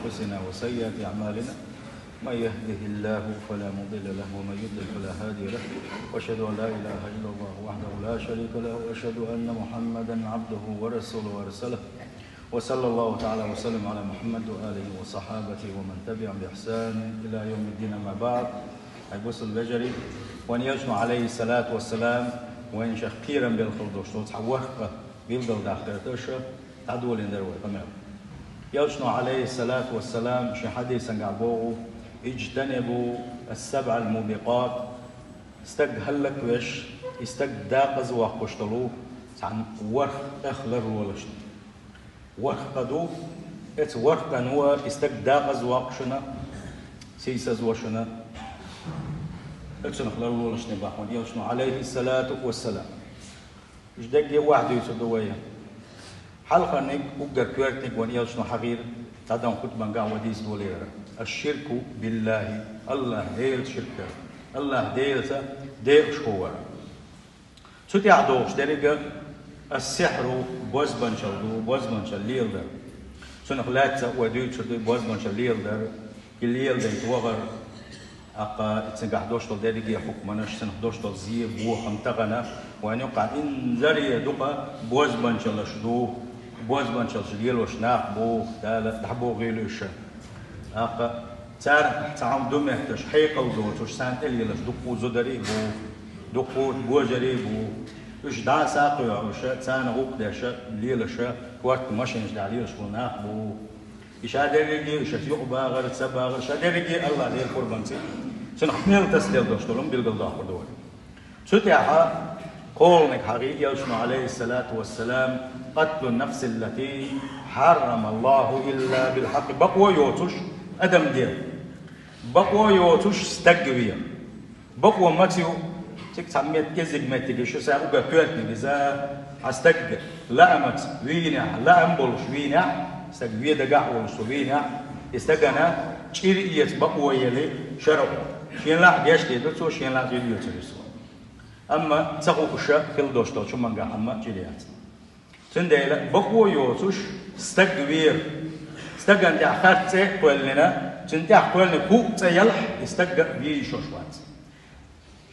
أنفسنا وسيئات أعمالنا من يهده الله فلا مضل له ومن يضلل فلا هادي له وأشهد أن لا إله إلا الله وحده لا شريك له وأشهد أن محمدا عبده ورسوله ورسله وصلى الله تعالى وسلم على محمد وآله وصحابته ومن تبعهم بإحسان إلى يوم الدين. أما بعد أيبوس البجري وأن يجمع عليه الصلاة والسلام وإن شخيرا بالخلدوش تحوخ بيلدل داخل تعدول إن دروي تمام يجمع عليه الصلاة والسلام شي حديثا قعبوه اجتنبوا السبع الموبقات استجهلك ويش استجداقز وقشتلوه عن ورخ أخلر ولشن ورخ قدو ات ورخ هو استجداقز وقشنا سيسز وشنا اتشن أخلر ولشن باحون يجمع عليه الصلاة والسلام اجدق واحد يتدويا حلقة نك وقر كويرتك وان يلشنو حغير تعدون خطبان قاع وديس دوليرا الشرك بالله الله ديل شركة الله ديلتا ديل شكوار سوتي عدوش درجة السحر بوزبان شلدو بوزبان شليل در سنخ لاتسا وديل شلدو بوزبان شليل در الليل در توغر أقا تسنقح دوشتل درجة حكمناش سنخ دوشتل زيه بوخم تغنى وان يقع إن زرية دوقا بوزبان شلشدو بوزبان شلشديل وشناق بو دالة دحبو غيلوش أقا تار تعام دومه تش حيقة ودوتش سان إلي لش دقو زدري بو دقو بوجري بو وش دا ساقي وش تان غوق داش ليلش وقت ماشينش دا ليلش وناق بو إيش هادرجي إيش يقبا غير سبا غير شادرجي الله ليه قربانتي سنحمل تسديل دوشتلهم بالقلدا خدوه ستيحة قولك حقيقي يوشن عليه الصلاة والسلام قتل النفس التي حرم الله إلا بالحق بقوى يوتش أدم دير بقوى يوتش استقوية بقوى ماتيو تسميت كذب ماتيك شو سأقول كويتني إذا استقبل لا أمت وينع لا أمبولش وينع استقبية دقاء ولش وينع استقنا شيرية بقوى يلي شرب شين لا ديش كده شين لا جديد يترسوا أما تسقو كشة كل دوشتو شو منقع أما جريات تنديلا بقوى يوتش استقبير استقن دعخات قولنا تندع قولنا كوك تيلح استقبل بيشوشوات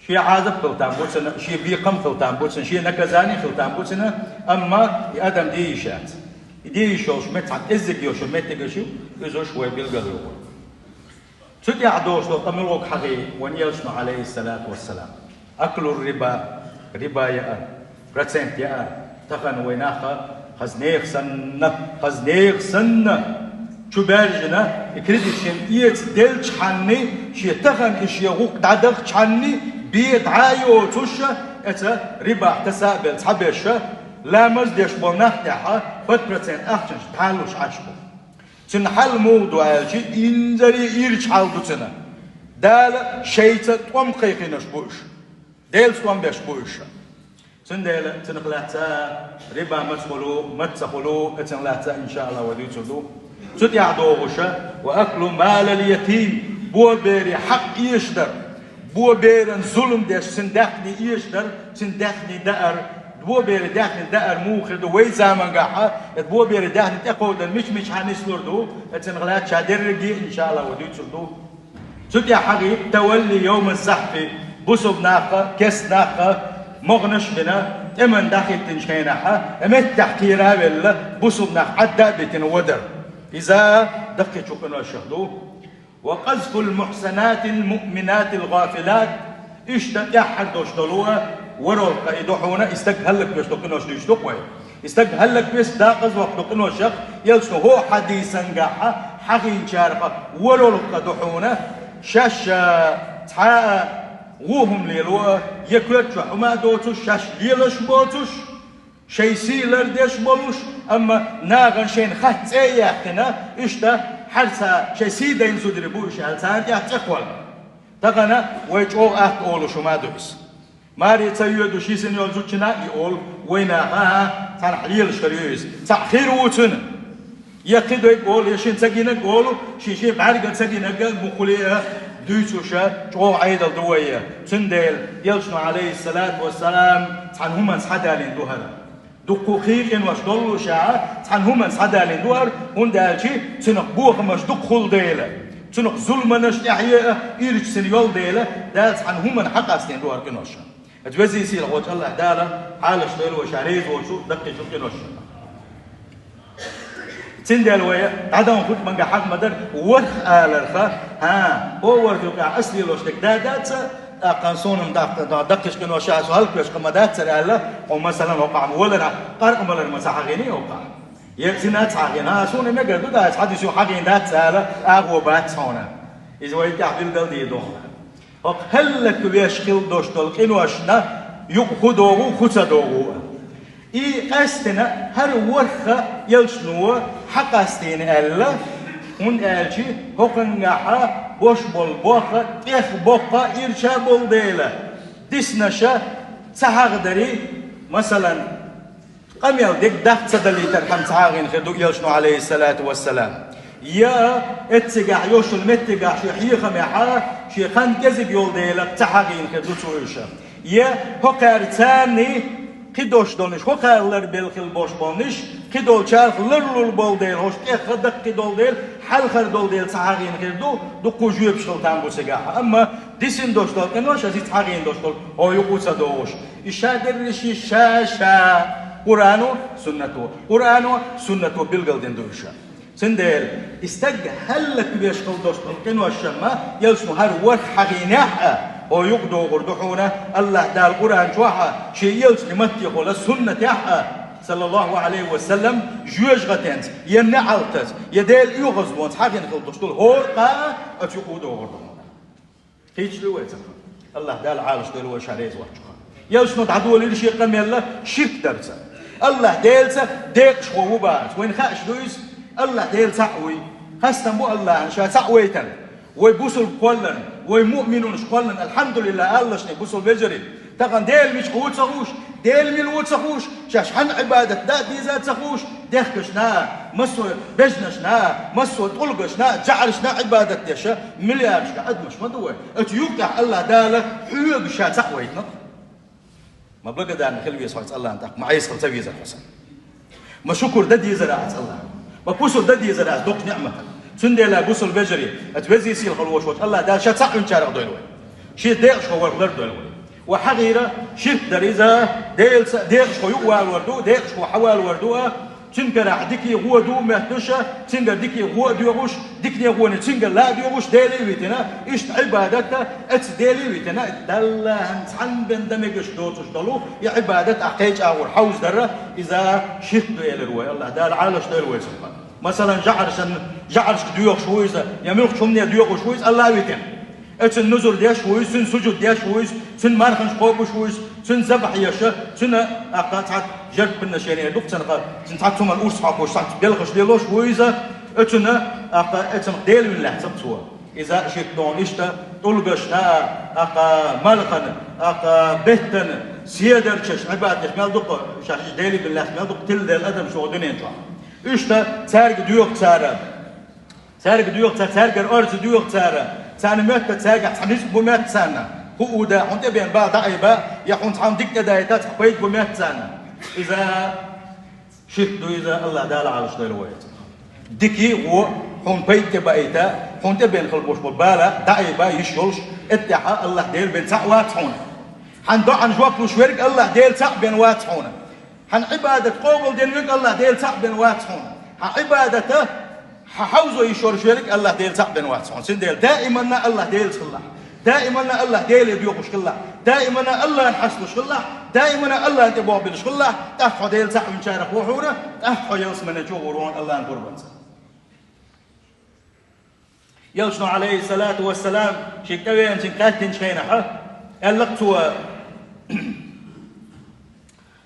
شيء عازب فلتان بوتنا شيء بيقم فلتان بوتنا شيء نكزاني فلتان بوتنا أما يأدم ديشات ديشوش متعن إزك يوشو متجشو إزوش ويبيلقلو تدع دوشتو تملوك حقيقي ونيلشنا عليه الصلاة والسلام أكل الربا ربا يا برسنت يا تخن ويناخا خزنيخ سنة شو بارجنا كريدي شين إيت دل شحني شي تخن إيش يغوق دعدق شحني بيت عايو توشة إتا ربا احتسابل تحبيشة لا مزديش بناحتها فت برسنت أحسن تحلوش عشبو تنحل موضوع الشي إنزري إيرش حالدو تنا دال شيطة توم قيقينش بوش ديل سوام بيش بوشة تنديل تنقلاتا ربا متسخلو تنقلاتا إن شاء الله وديتلو تدع دوغشة وأكل مال اليتيم بو بيري حق يشدر بو بيري ظلم ديش سندخني يشدر سندخني دأر بو بيري دخني دأر موخد وي زامن قاحة بو بيري دخني تقودا مش هنسلردو تنقلات شادرقي إن شاء الله وديتلو تدع حقيب تولي يوم الزحف بوسب ناقة كس ناقة مغنش بنا امن داخل تنشينها امت تحكيرها بالله بوسب ناقة عدى بتنودر إذا دقت شكنا الشهدو وقذف المحسنات المؤمنات الغافلات اشتك يحد دوشتلوها ورول قيدوحونا استقهلك بيش تقنوش ديشتقوي استقهلك بيش داقز وقتقنوش شق يلسنو هو حديثا قاحة حقين شارقة ورول قيدوحونا شاشة تحاء وهم ليلوا يكرتش وما دوتش شاش ليلش بوتش شي سيلر ديش بولوش اما ناغن شين خط اياكنا اشتا حرسا شي سيدين سودري بوش حرسا يحتقوال تغنى ويجو اخت اولوش وما دوس ماري تسيودو شي سنيول زوجنا يقول وينا ها تنحليل شريوز تأخير ووتن يقيدو يقول يشين تساقينا يقولوا شي بعرقا تساقينا مقوليها دوشوشا جو عيد الدوية تنديل يلشنو عليه الصلاة والسلام تعنهما سحدالين دوهلا دقوقيق واش دولو شاعة تحن هما صدالين دوار هون دالشي تنق بوخ مش دقول ديلا تنق ظلم نش إحياء إيرج سنيول ديلا دال تحن هما حق أستين دوار كنوشا أتوزي سيل وجه الله دالا حالش ديل وشاريز وشو دقي شو كنوشا تندل ويا عدم خد من حق مدر ورخ آلرخا ها هو ورخ يقع أصلي لوش تك دات قانصون دقش كنو شاش هالكش كمدات سرالة ومثلا وقع ولا قارق ملر مساحة غنية وقع يكسينات حقنا شو نمجر دودا حد شو حقين دات سالة أقوى بات هنا إذا ويت يحبل قل دي دون هل لك بيشكل دوش دول كنو أشنا يخدوه خسدوه إيه أستنا هر ورخة يلشنوه حق أستنا ألا هون ألشي هقنعها boş bol boğa, teh boğa irşa bol değil. Disnaşa sahagdari, mesela kamyal dek dağıtsa daliter kam sahagin khiduk yalşnu aleyhissalatu vesselam. Ya etsigah yoşul mettigah şihi khamiha şihan kezib yol değil sahagin khiduk soyuşa. Ya hokartani kidoş doniş hokarlar belkil boş boniş kidol çarxlar bol değil hoş ki xadak kidol değil hal xar dol değil sahagin khiduk دقوجوه بشغلتان بوسجاها أما ديسن دوشتول كنوش أزيد حاجين دوشتول أو يقوس دوش إشادر رشي شاشة قرآنو سنته بالقلدين دوشة سندل استج هلك بيشغل دوشتول كنوش ما يلسمو هر ور حقينها أو يقدو غردحونا الله دال القرآن شوها شيء يلسم متي قول السنة تاعها صلى الله عليه وسلم جوج غتنت ينعلتت يدال يغزبون حاجين خلطشتول هورقا أتيقودو غردحونا هيش لويتك الله دال عالش دال وشاريز وحشوها يلسمو تعدو للشيء قم يلا شرك درسا الله دالسا ديق شخو بات وين خاش دويس الله دالسا عوي خاستن بو الله انشاء سعويتن ويبوسل قولن ويمؤمنون شقولن الحمد لله الله شني بوسل بجري تقن ديل مش قوت سخوش ديل ملوت سخوش شاش حن عبادة دا ديزات سخوش دخشنا مسو بجنشنا مسو طلقشنا جعلشنا عبادة ديشا مليارشنا قد مش مدوي اتيوقع الله داله حيوق شا سعويتنا ما بلقى دان خلوي صوت الله انت ما عايز خل تبي الحسن ما شكر ددي زرعت الله ما بوسل ددي زرعت دوق نعمة سندلا بوسل بجري اتوزي سيل خلوش وش الله دال شا سعون شارع دولوي شي ديقش هو غير دولوي وحغيرة شرك دريزة ديقش هو يقوال وردو ديقش هو حوال وردوها تنقر ديكي هو دو مهتشة تنقر ديكي هو ديوغوش ديكني هو تنقر لا ديوغوش ديلي ويتنا إشت عبادتها اتس ديلي ويتنا دالله هنسحن بندمجش دوتش دلو يا عبادت أحكيج أور حوز درة إذا شرك ديال الرواية الله دال عالش ديال الرواية مثلا جعرش ديوغ شويزة يملك شمني ديوغ شويز الله ويتنا اتس النزل دياش شويز سن سجود دياش شويز سن مارخنش قوب شويز سن ذبح يشا سن أقطعت جرب بالنشانية دوك سن تعطوم الأورس حقوش تعط بيلغش ديلوش ويزا اتنا اتنا ديل من الله تبتوا إذا شيء دون إشتا طلقشنا مالخن بهتن سيادر شش عبادة مال دوك شاش ديلي بالله مال دوك تل ديل أدم شو دنيا توا إشتا سارق ديوك سارة سارق ديوك سارق الأرض ديوك سارة سان مات تساجع تحنيش بمات سنة هو ده حنت بين بعض عيبة يا حنت عم ديك دايتات حبيت بمات سنة إذا شفتوا إذا الله دال على شدة الوقت ديكي هو حن بيت بايتا حنت بين خلبوش بالبالة دايبة يشولش اتحا الله ديل بين سعوات حنا حن دع عن جواب وشورك الله ديل سع بين وات حنا حن عبادة قوم دينك الله ديل سع بين وات حنا حن عبادته حوزه يشور شرك الله ديل سعب واسعون سنديل دائما الله ديل صلاح دائما الله ديل يديوقش كله دائما الله نحسبش كله دائما الله انتباه بلش كله تحفظ ديل سعب من شارك وحوره تحفظ يلس من جورون الله نقربان يلشنو عليه الصلاة والسلام شكوين شنكاتين شخينها اللقتوا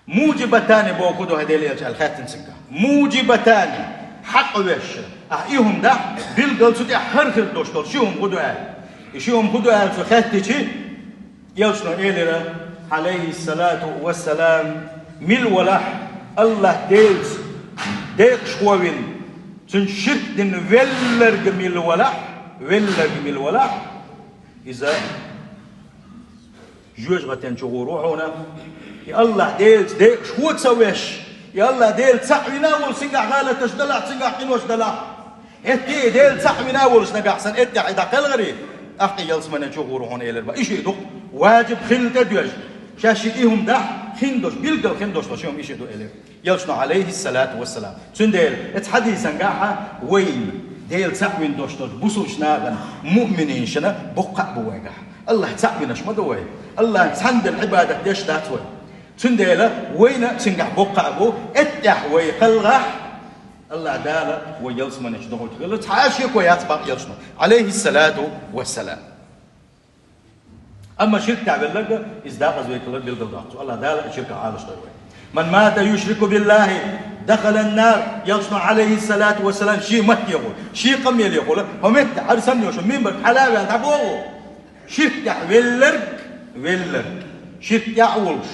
موجبتان بوكودو هديل يلشال خاتين سنكا موجبتان حق وش أحيهم ده بالقل سدي حركة دوشتول شيهم قدوة شيهم قدوة في خاتتي يلشنو إلى عليه الصلاة والسلام مل ولا الله ديلز ديك شوين تنشرك دين ولر جميل ولا إذا جوج غتن شغوروحنا الله ديلز ديك شو تسويش يلا ديل تعوينا والسنقع غالة تشدلع سنقع قنوش دلع هتي ديل تعوينا والسنقع سن اتي عيدا قل غريب أخي يلسمنا نشوفوا روحون إلى البا إيش يدوق واجب خل تدوج شاشتيهم دح خندوش بيلقى خندوش تشوم إيش يدوق إلى يلسنا عليه الصلاة والسلام سنديل اتحدي سنقعها وين ديل تعوين دوش بوسوش ناغن مؤمنين شنا بقع بواقع الله تعوين اش مدوي الله تحند العبادة ديش داتوي سنديل وين تنقع بقع بو اتح ويقلغح الله دالا ويلسمن اشدغوت قال تعاشيك وياتبق يلسمن عليه الصلاة والسلام أما شرك تعبير لك إزداق زويك الله بالقلقاط الله دالا شرك عالش دوي من مات يشرك بالله دخل النار يلسمن عليه الصلاة والسلام شيء مت يقول شيء قم يقول هم مت عرسن يوش مين بك حلاوة تعبوه شرك تعبير شرك يعولش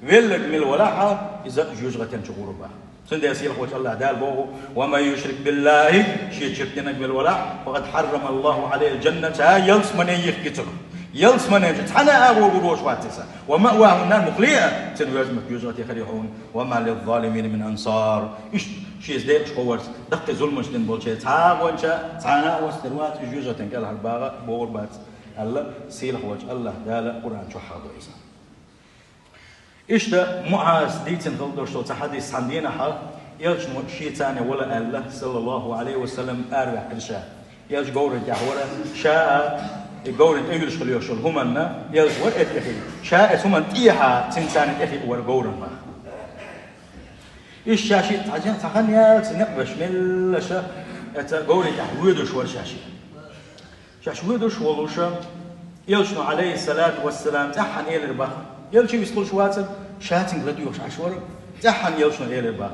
ويلك من الولاحة إذا جوجغة تنشغور بها سند يسير خوش الله دال بوه وما يشرك بالله شيء شركنك بالولاح فقد حرم الله عليه الجنة يلس من يخكتر يلس من يجت حنا أبو بروش واتسا ومأواه النار مخلية سنوازمك جوجغة يخريحون وما للظالمين من أنصار إيش شيء زديش قوارس دق ظلمش لنبول شيء تعاب وانشا تعانا وستروات جوجغة تنقل هالباغة بور بات الله سيل خوش الله دال قرآن شو حاضر إيسا إيش ده معاذ ديتن غلطة شو تحدث عن دينا حال يلش شيء ثاني ولا الله صلى الله عليه وسلم أربع كرشة يلش جورة جهورة شاء جورة إنجلش خليه شو همنا يلش ورقة أخي شاء ثم تيها تنسان أخي ورجورة ما إيش شاشي تعجن تخن يلش نقبش ملشة جورة جهودش ورشاشي شاش ودش ولوشة يلش عليه الصلاة والسلام تحن إلى البحر يلشي يسقل شواتن شاتن غديوش عشورة تحن يلشنا إلى البحر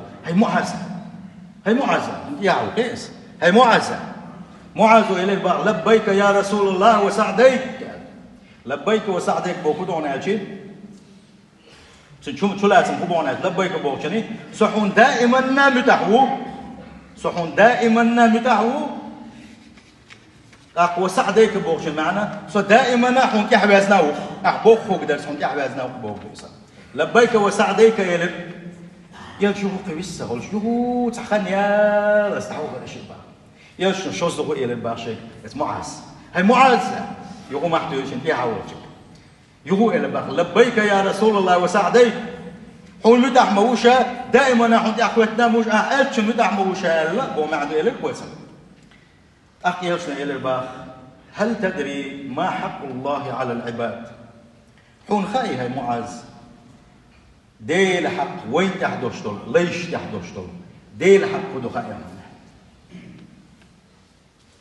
هي معزة ياو قيس هي معزة إلى البحر لبيك يا رسول الله وسعديك لبيك وسعديك بوكدون أجي شو لازم كبون لبيك بوكشني صحون دائما متحو أقوى سعديك بوخش معنا صو دائما نحن كحبازناو أحبوخ فوق درس حن كحبازناو بوخ لبيك وسعديك يل شو قويسة قول شو تخن يا استحوذ على الشيء بقى يل شو صدقوا إلى الباشي معاز هاي معازة يقوم محتويش انتي حاولتك يقول إلى بقى لبيك يا رسول الله وسعديك حول مدح موشة دائما نحن أخوتنا موش أهلش مدح موشة لا هو معدو إليك ويسا أخي يلشنا إلى الباخ هل تدري ما حق الله على العباد حون خاي هاي معاز ديل حق وين تحدوشتل ليش تحدوشتل ديل حق خدو خاي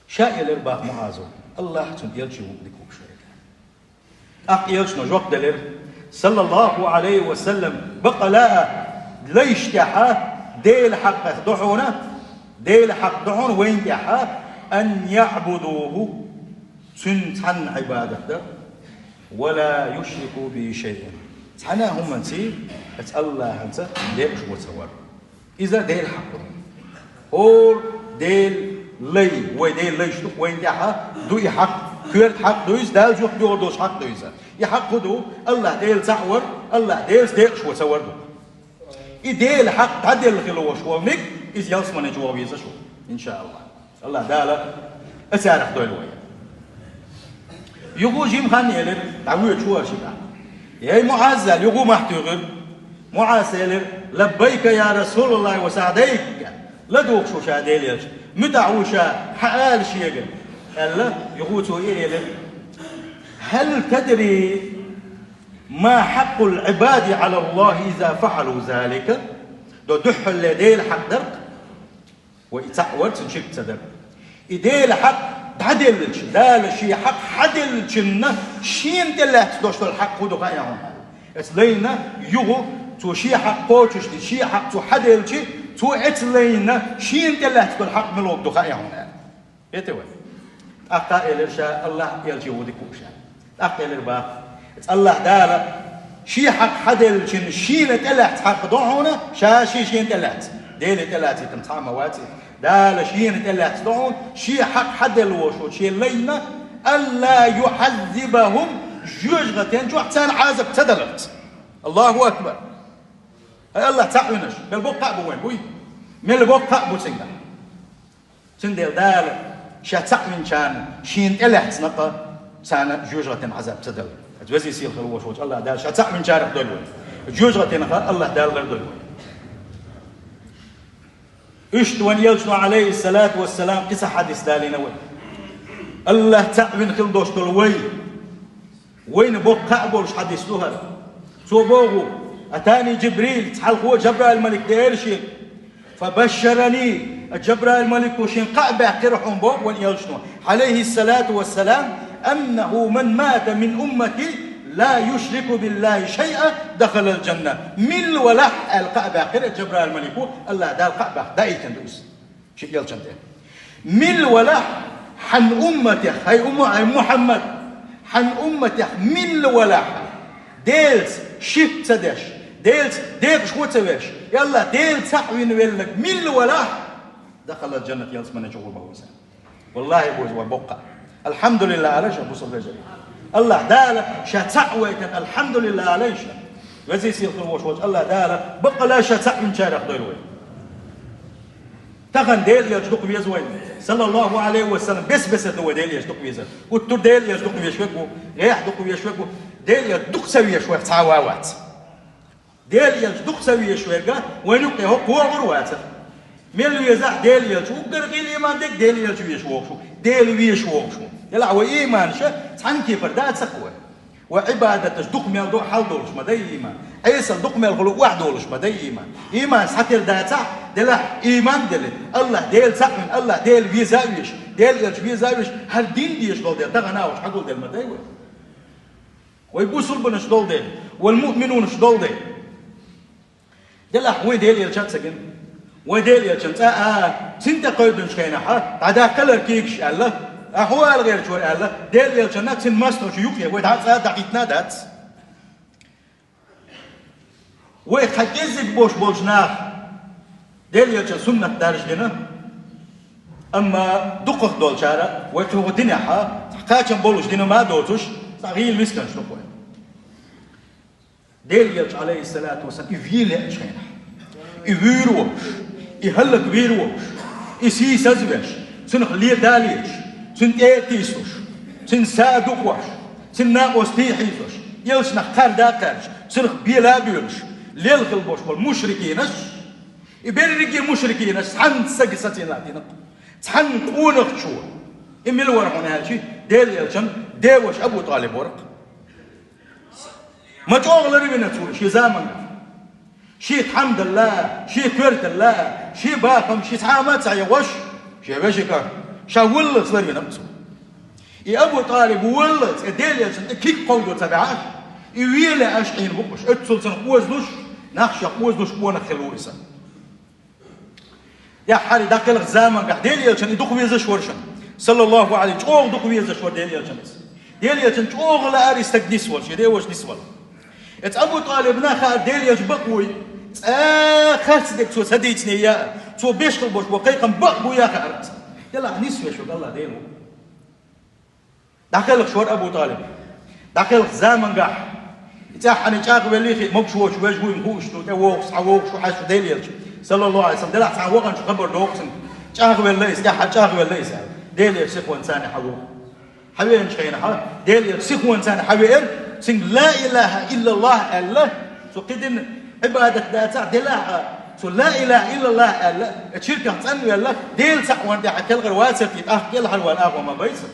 شاء إلى الباخ معازو الله حتن يلشي وديكوك شوية أخي يلشنا جوق دلير صلى الله عليه وسلم بقى لا ليش تحا ديل حق ضحونا ديل حق ضحون وين تحا أن يعبدوه سنتحن عبادته ولا يشركوا به شيئا تحنا هم انتي الله انت ليش وتصور إذا ديل حق أو ديل لي وديل ليش وين تحا دو يحق كيرت حق دويز دال جوخ دوش حق دويزا يحق دو الله ديل تعور الله ديل شو تصور دو إديل حق تعدل خلوش ومك إذ يلسمن جوابيزا شو إن شاء الله الله دالا أسارح دول ويا يقول جيم خان يلر تعويض شو أشياء يا معزة يقول محتوغر معزة لبيك يا رسول الله وسعديك لا دوك شو شاديل يلش متعوشة حال شيء قال يقول شو يلر هل تدري ما حق العباد على الله إذا فعلوا ذلك دو دح الليل حق درق ويتعور تنشك تدر إديل حق تعدلش دال شيء حق حدلشنا شين تلا تدوش الحق خدو قايعهم اتلينا يغو تو شيء حق قوتش شيء حق تو حدلش تو اتلينا شين تلا تدوش الحق ملوك دو قايعهم يتوي أقا إلرشا الله يلجي وديكوشا أقا إلربا الله دال شيء حق حدلش شين تلا حق ضعونا شاشي شين تلا ديل تلاتي تمتع مواتي دال شين تلات دون شي حق حد الوشو شي لينا ألا يحذبهم جوجغتين جو حتى عازب تدلت الله أكبر الله تعبنش بالبقى بوين بوي من البقى بوسنجا سندل دال شاتع من شان شين إله سنقة سان جوجرة عذاب تدل أتوزي سيل خلوش وش الله دال شاتع من شارع دلوي جوجرة نخا الله دال غير دلوي إشت وان يلشوا عليه الصلاة والسلام قصة حديث دالنا وين الله تعبن خل دوش دلوي وين بقى بولش حديث لهر سو بوغو أتاني جبريل تحل هو جبرائيل الملك ديرشي فبشرني جبرائيل الملك وشين قعبة قرحهم بوب وان يلشنوا عليه الصلاة والسلام أنه من مات من أمتي لا يشرك بالله شيئا دخل الجنة من ولح القعبة قرح جبرائيل الملك الله دا القعبة داي تندوس شيء يلشن من ولح حن أمتي هاي محمد حن أمتي من ولح ديلز شيب تدش ديلز ديك شو تسويش يلا ديلز تحوين ويلك من ولا دخل الجنة يلز من جوا بوسا والله بوز وبقى الحمد لله عليش أبو صلى الله دال شتعويت الحمد لله عليش وزي سيل خلوش وجه الله دال بقى لا شتع من شارع ضيروي تغن ديل يجدق بيزوين صلى الله عليه وسلم بس هو ديل يجدق بيزا والتور ديل يجدق بيشوكو غيح دق بيشوكو ديل يجدق سوي شوي تعواوات ديل يجدق سوي شوي وينك هو غروات ميل يزح ديل يجو قرقي الإيمان ديك ديل يجو يشوكشو ديل يشوكشو يلا هو إيمان شا تعنكي فردات سقوة وعبادة تجدق ميل دو حال دولش ما دي إيمان عيسى دق ميل خلو واحد دولش ما دي إيمان سحتر داتا دلا إيمان دل الله ديل سقم الله ديل بيزاويش ديل يلش بيزاويش هل دين ديش دول ديل تغناوش حقول ديل ما ديوه ويبوسوا بنش دول ديل والمؤمنون شدول ديل دلا وين ديل يلشات سجن وديل يلشات سنت قيدن شكينا ها تعدا كلر كيكش الله أحوال غير شوي الله ديل يلشات سن ماستر شيوخي ويتعاد دقيقنا دات ويخجزك بوش بولجناخ ديل يلشات سنة دارج لنا أما دقق دول شارع ويتوه الدنيا ها تحقاقا بولش دينا ما دوتوش صغير مسكن شنو ديل يلش عليه الصلاة والسلام يفيل أشينا يفيروش يهلك بيروش يسي سزبش سنخليه داليش سن تيسوش سن سادوكوش سن ناقوس تيحيزوش يلش نختار داكرش سنخ بيلا بيلش ليل خلبوش والمشركينش يبرقي المشركينش تحن سقساتين لاتينك تحن قونك شو إميل ورقون هالشي ديل يلشن ديوش أبو طالب ورق ما تقول لنا تقول شي زمن شي الحمد لله شي كرت الله شي باقم شي تعامات يا وش شي باش كان شا ولت لنا نفسه يا ابو طالب ولت ديل يلشن كيك قودو تبعات يويلا اشقين بقش اتسل سنقوزلوش نخشى قوزلوش بونا خلويسا يا حالي داخل زمان قاعد ديل يلشن يدق ويزش ورشن صلى الله عليه وسلم دق ويزش ور ديل يلشن ديل يلشن تشوغ لا اري استقديس ور شي ديوش نسول ات ابو طالب ناخا ديل يجبقوي خاص ديك تو سديتني يا تو بيشقل بوش وقيقا بقبو يا خارت يلا نسوي شو الله ديلو داخل شور ابو طالب داخل زمان قاع يتاحني تاخ وليخي مكشوش وجهو يمخوش تو ووكس عووكش وحاش ديل يلش صلى الله عليه وسلم دلع تعوقن شو خبر دوكسن تاخ وليس قاع تاخ وليس ديل يسخ وانسان حلو حبيبي شينا ها ديل يسخ وانسان حبيبي سن لا إله إلا الله الله سو قدن عبادة داتا دلاها سو لا إله إلا الله الله تشركة تسألني الله ديل سحوان دي حتى الغر واسرتي كل حلوان وما بيسر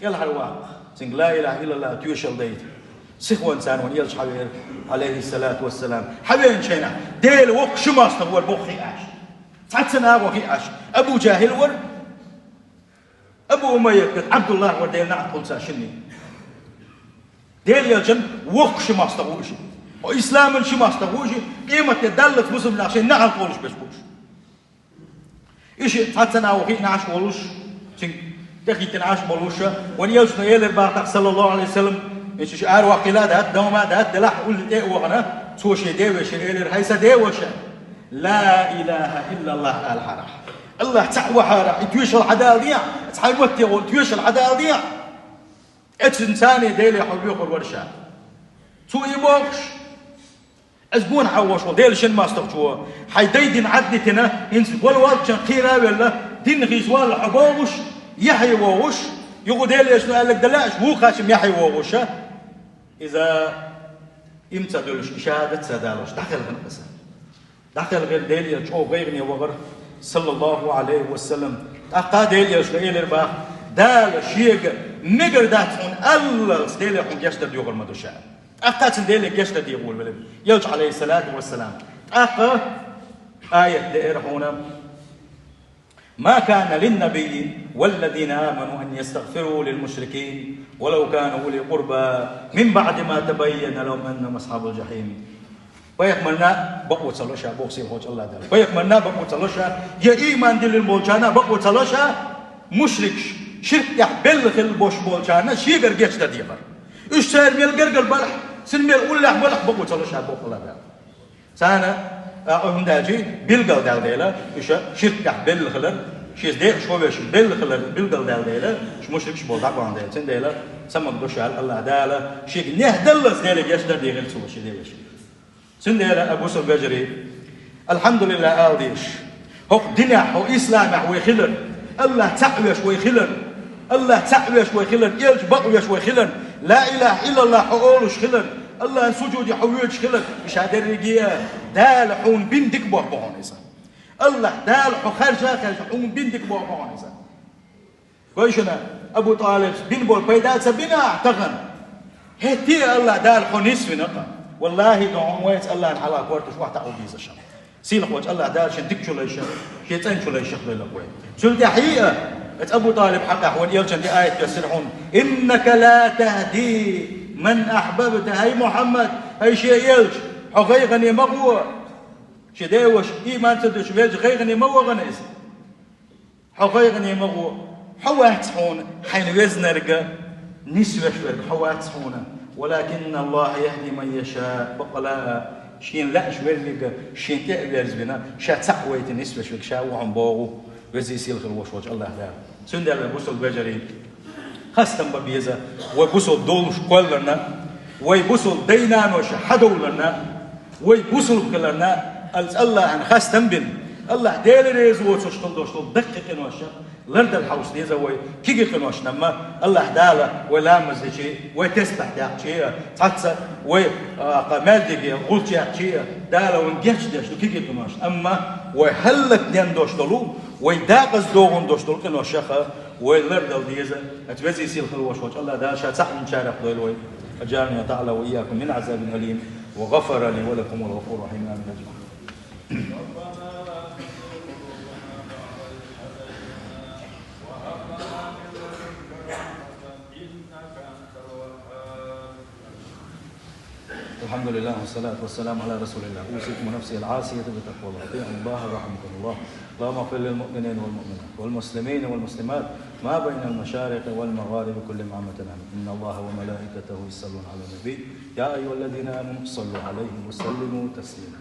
كل حلوان سن لا إله إلا الله تيوشل ديت سخو إنسان ونيلش حبيب عليه الصلاة والسلام حبيب شينا ديل وق شماس تقول بوخي عاش تعتنا بوخي عاش أبو جاهل ور أبو أمية عبد الله وديل نعت قل ساشني ديل يلجن وق شماس تقولشي وإسلام شماس تقولشي قيمة تدلت مسلم عشان نعم قولش بس قولش إيش تعتنا وخي نعش قولش تخي تنعش بولوشة ونيلش نيل البارتق صلى الله عليه وسلم إيش شعار وقلادات دوما دات دلح قول إيه وغنا توشي ديوش إيلر هيسا ديوشة لا إله إلا الله الحرح الله تعوى حرح يتويش العدال ديع تعوى تيوش العدال ديع إنساني ديلي حبيق الورشة تو يبوكش أزبون حوشوا ديل شن ما استقشوا حيدين عدتنا إنس والوقت شن خيرا ولا دين غيزوال حبوش يحيى ووش يقول ديل إيش قال لك دلاش مو خاشم يحيى ووش إذا إمتى دولش إشادة سدالوش دخل غنقصة دخل غير ديل يشوف غيرني وغر صلى الله عليه وسلم أقا ديل يشوف إيه الرباح دال شيء نقر داتون الله ديل يحون يشتر ديوغر مدوشا أقا ديل يشتر ديغول ولد يلج عليه الصلاة والسلام أقا آية دائر هنا ما كان للنبي والذين آمنوا أن يستغفروا للمشركين ولو كانوا أولي قربى من بعد ما تبين لهم أنهم أصحاب الجحيم ويكملنا بقوة صلوشا بوكسي خوش الله دار ويكملنا بقوة صلوشا يا إيمان دل البولشانا بقوة صلوشا مشرك شرك يحبل خل بوش بولشانا شيء قرقيش تديقر إيش سير ميل قرقل بلح سن ميل أولي بلح بقوة صلوشا بوك الله دار سانا أهم داجي بيلقل دال ديلا إيش شرك يحبل خلر شيز ديك شويش بيل خلر بيلقل دال ديلا إيش مشرك شبول دعوان ديلا سن ديلا سمك دوشال الله دالا شيء نهدلس ديلا جيش تديقر سوى شيء ديلا سنديلا أبو سلبجري الحمد لله أوديش هو دنيا هو إسلام هو خلر الله تعويش ويخلر الله تعويش ويخلر يلج بقويش ويخلر لا إله إلا الله حقولش خلر الله سجود يحويش خلر مش هذا الرجية دال حون بندك بوحبون إنسان الله دال خرجة حون بندك بوحبون إنسان ويشنا أبو طالب بن بول بيدات بنا اعتقن هتي الله دال حنيس في نقا والله دعون ويت الله على كورتش واحد عوجيز الشام سيل خوج الله دار شن تكشو ليش شيطان شو ليش خلي لك وين شو الحقيقة أبو طالب حق أحوال يلجن دي آية يسرحون إنك لا تهدي من أحببت هاي محمد هاي شيء يلج حقيقة مغوى شديوش إيمان تدش بيج غيغني مغوى غنيس حقيقة مغوى حوات حون حين وزنرجع نسوة شوي حوات حونه ولكن الله يهدي من يشاء بقلا شين لا شوي لقى شين تأبيرز بنا شا تقويت النسبة شوي شا وعم باغو وزي سيل خلوش وجه الله لا سندل بوسل بجري خاصة ببيزة وبوسل دولش كلنا ويبوسل دينان وش حدولنا ويبوسل كلنا الله عن خاصة بن الله ديل ريز وتشتغل دوشتغل دقيق نوشة لرد الحوس ديزا وي كيجي خنوش نما الله دالا ولا مزجي وتسبح داقشي تاتسا وي قمال ديجي قلتي اقشي دالا ونجيش داش كيجي خنوش اما وهلك دين دوشتلو ويداقز دوغن دوشتلو خنوشخه ولرد ديزا اتوزي سيل خلوش وجه الله دا شا صح من شارع ضويل وي اجارني تعالى واياكم من عذاب اليم وغفر لي ولكم الغفور الرحيم امين اجمعين. الحمد لله والصلاة والسلام على رسول الله. أوصيكم ونفسي العاصية بتقوى الله. أطيعوا الله رحمكم الله. اللهم اغفر للمؤمنين والمؤمنات والمسلمين والمسلمات ما بين المشارق والمغارب كل عام آمين. إن الله وملائكته يصلون على النبي يا أيها الذين آمنوا صلوا عليه وسلموا تسليما.